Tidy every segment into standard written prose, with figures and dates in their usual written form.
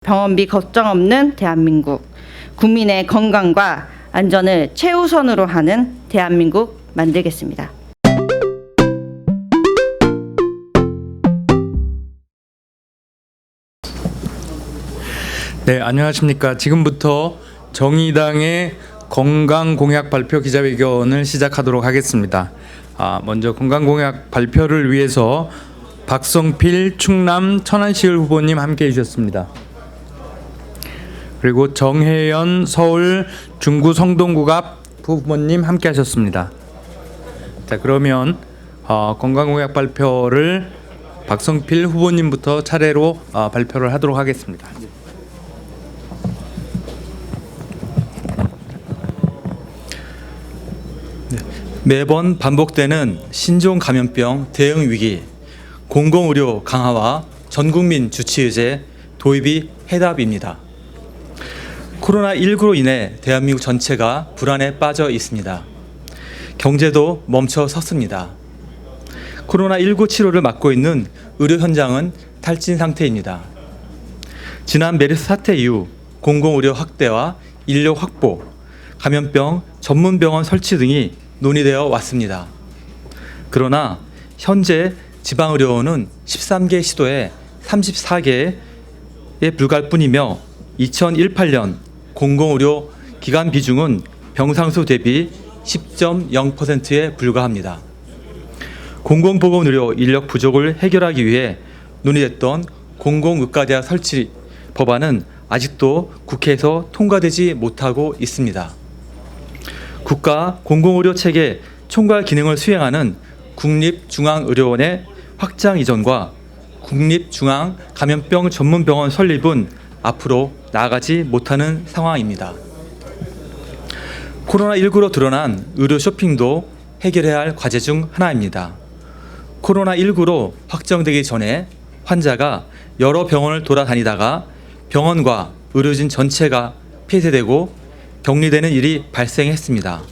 병원비 걱정 없는 대한민국, 국민의 건강과 안전을 최우선으로 하는 대한민국 만들겠습니다. 네, 안녕하십니까. 지금부터 정의당의 건강공약 발표 기자회견을 시작하도록 하겠습니다. 먼저 건강공약 발표를 위해서 박성필 충남 천안시을 후보님 함께해 주셨습니다. 그리고 정혜연 서울 중구 성동구갑 후보님 함께하셨습니다. 자, 그러면 건강공약 발표를 박성필 후보님부터 차례로 발표를 하도록 하겠습니다. 매번 반복되는 신종 감염병 대응 위기, 공공의료 강화와 전국민 주치의제 도입이 해답입니다. 코로나19로 인해 대한민국 전체가 불안에 빠져 있습니다. 경제도 멈춰 섰습니다. 코로나19 치료를 맡고 있는 의료 현장은 탈진 상태입니다. 지난 메르스 사태 이후 공공의료 확대와 인력 확보, 감염병 전문병원 설치 등이 논의되어 왔습니다. 그러나 현재 지방의료원은 13개 시도에 34개에 불과할 뿐이며 2018년 공공의료 기관 비중은 병상수 대비 10.0%에 불과합니다. 공공보건의료 인력 부족을 해결하기 위해 논의됐던 공공의과대학 설치 법안은 아직도 국회에서 통과되지 못하고 있습니다. 국가 공공의료 체계 총괄 기능을 수행하는 국립중앙의료원의 확장 이전과 국립중앙감염병 전문병원 설립은 앞으로 나아가지 못하는 상황입니다. 코로나19로 드러난 의료 쇼핑도 해결해야 할 과제 중 하나입니다. 코로나19로 확정되기 전에 환자가 여러 병원을 돌아다니다가 병원과 의료진 전체가 폐쇄되고 격리되는 일이 발생했습니다.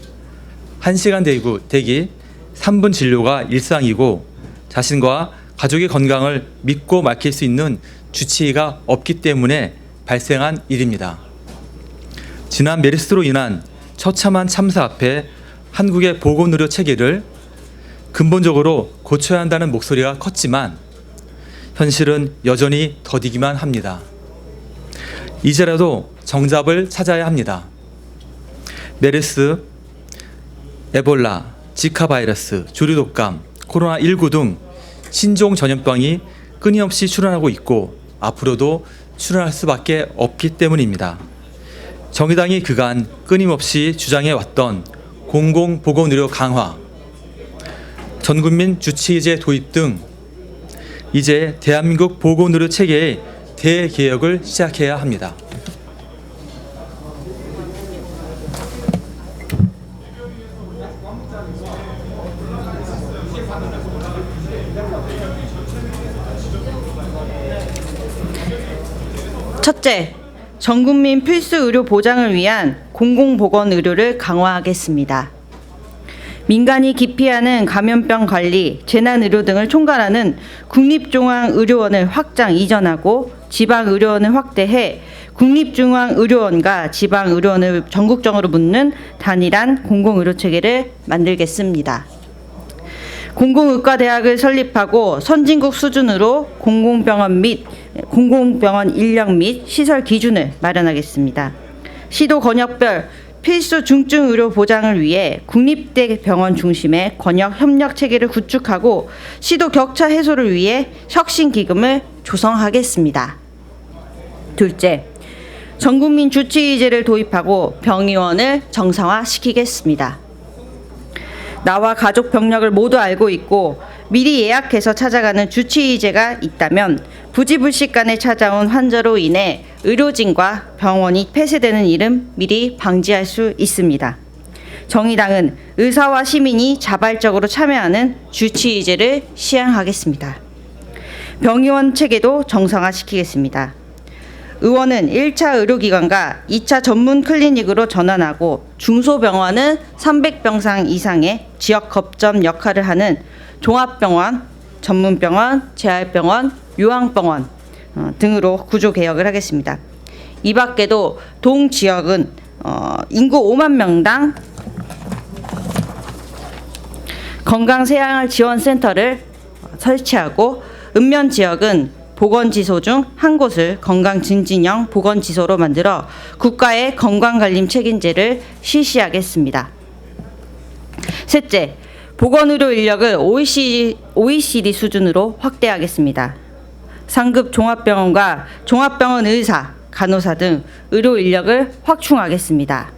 1시간 대기, 3분 진료가 일상이고 자신과 가족의 건강을 믿고 맡길 수 있는 주치의가 없기 때문에 발생한 일입니다. 지난 메르스로 인한 처참한 참사 앞에 한국의 보건의료 체계를 근본적으로 고쳐야 한다는 목소리가 컸지만 현실은 여전히 더디기만 합니다. 이제라도 정답을 찾아야 합니다. 메르스, 에볼라, 지카 바이러스, 조류독감, 코로나19 등 신종 전염병이 끊임없이 출현하고 있고 앞으로도 출현할 수밖에 없기 때문입니다. 정의당이 그간 끊임없이 주장해왔던 공공보건의료 강화, 전국민 주치의제 도입 등 이제 대한민국 보건의료 체계의 대개혁을 시작해야 합니다. 첫째, 전국민 필수 의료 보장을 위한 공공보건 의료를 강화하겠습니다. 민간이 기피하는 감염병 관리, 재난의료 등을 총괄하는 국립중앙의료원을 확장 이전하고 지방의료원을 확대해 국립중앙의료원과 지방의료원을 전국적으로 묶는 단일한 공공의료체계를 만들겠습니다. 공공의과대학을 설립하고 선진국 수준으로 공공병원 인력 및 시설 기준을 마련하겠습니다. 시도 권역별 필수 중증 의료 보장을 위해 국립대 병원 중심의 권역 협력 체계를 구축하고 시도 격차 해소를 위해 혁신 기금을 조성하겠습니다. 둘째, 전국민 주치의제를 도입하고 병의원을 정상화시키겠습니다. 나와 가족 병력을 모두 알고 있고 미리 예약해서 찾아가는 주치의제가 있다면 부지불식간에 찾아온 환자로 인해 의료진과 병원이 폐쇄되는 일은 미리 방지할 수 있습니다. 정의당은 의사와 시민이 자발적으로 참여하는 주치의제를 시행하겠습니다. 병의원 체계도 정상화시키겠습니다. 의원은 1차 의료기관과 2차 전문 클리닉으로 전환하고 중소병원은 300병상 이상의 지역 거점 역할을 하는 종합병원, 전문병원, 재활병원, 요양병원, 등으로 구조 개혁을 하겠습니다. 이 밖에도 동 지역은 인구 5만 명당 건강생활 지원센터를 설치하고, 읍면 지역은 보건지소 중 한 곳을 건강증진형 보건지소로 만들어 국가의 건강관리 책임제를 실시하겠습니다. 셋째, 보건의료 인력을 OECD 수준으로 확대하겠습니다. 상급 종합병원과 종합병원 의사, 간호사 등 의료 인력을 확충하겠습니다.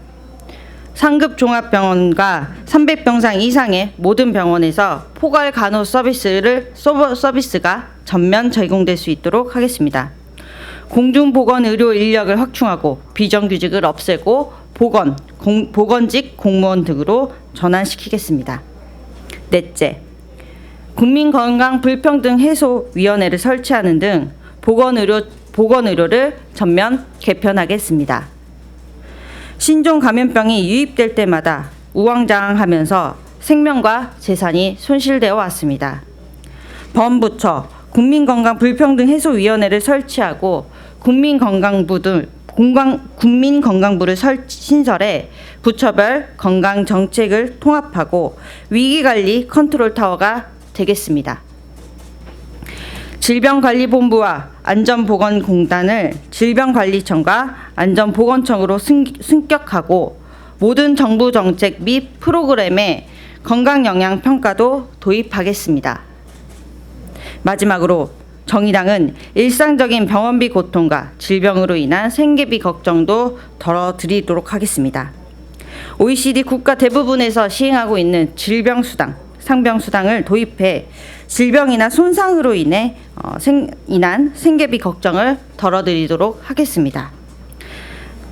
상급 종합병원과 300병상 이상의 모든 병원에서 포괄 간호 서비스가 전면 제공될 수 있도록 하겠습니다. 공중보건 의료 인력을 확충하고 비정규직을 없애고 보건직 공무원 등으로 전환시키겠습니다. 넷째, 국민건강불평등해소위원회를 설치하는 등 보건의료를 전면 개편하겠습니다. 신종 감염병이 유입될 때마다 우왕좌왕하면서 생명과 재산이 손실되어 왔습니다. 범부처 국민건강불평등해소위원회를 설치하고 국민건강부를 신설해 부처별 건강정책을 통합하고 위기관리 컨트롤타워가 되겠습니다. 질병관리본부와 안전보건공단을 질병관리청과 안전보건청으로 승격하고 모든 정부 정책 및 프로그램에 건강영향평가도 도입하겠습니다. 마지막으로 정의당은 일상적인 병원비 고통과 질병으로 인한 생계비 걱정도 덜어드리도록 하겠습니다. OECD 국가 대부분에서 시행하고 있는 질병수당, 상병수당을 도입해 질병이나 손상으로 인한 생계비 걱정을 덜어드리도록 하겠습니다.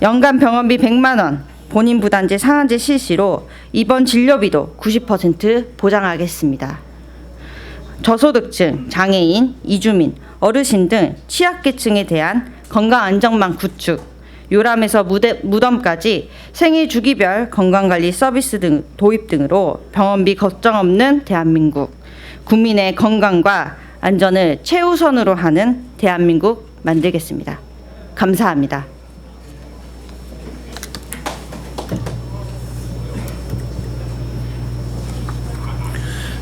연간 병원비 100만 원, 본인 부담제 상한제 실시로 입원 진료비도 90% 보장하겠습니다. 저소득층, 장애인, 이주민, 어르신 등 취약계층에 대한 건강안전망 구축, 요람에서 무덤까지 생애 주기별 건강관리 서비스 등 도입 등으로 병원비 걱정 없는 대한민국, 국민의 건강과 안전을 최우선으로 하는 대한민국 만들겠습니다. 감사합니다.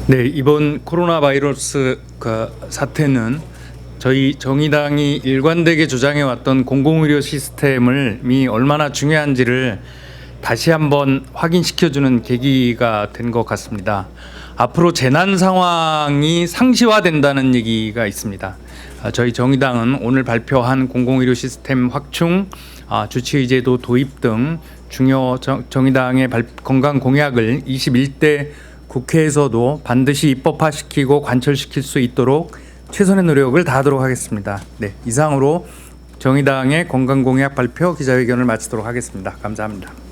네, 이번 코로나 바이러스 사태는 저희 정의당이 일관되게 주장해왔던 공공의료 시스템이 얼마나 중요한지를 다시 한번 확인시켜주는 계기가 된 것 같습니다. 앞으로 재난 상황이 상시화된다는 얘기가 있습니다. 저희 정의당은 오늘 발표한 공공의료 시스템 확충, 주치의제도 도입 등 중요 정의당의 건강 공약을 21대 국회에서도 반드시 입법화시키고 관철시킬 수 있도록 최선의 노력을 다하도록 하겠습니다. 네, 이상으로 정의당의 건강 공약 발표 기자회견을 마치도록 하겠습니다. 감사합니다.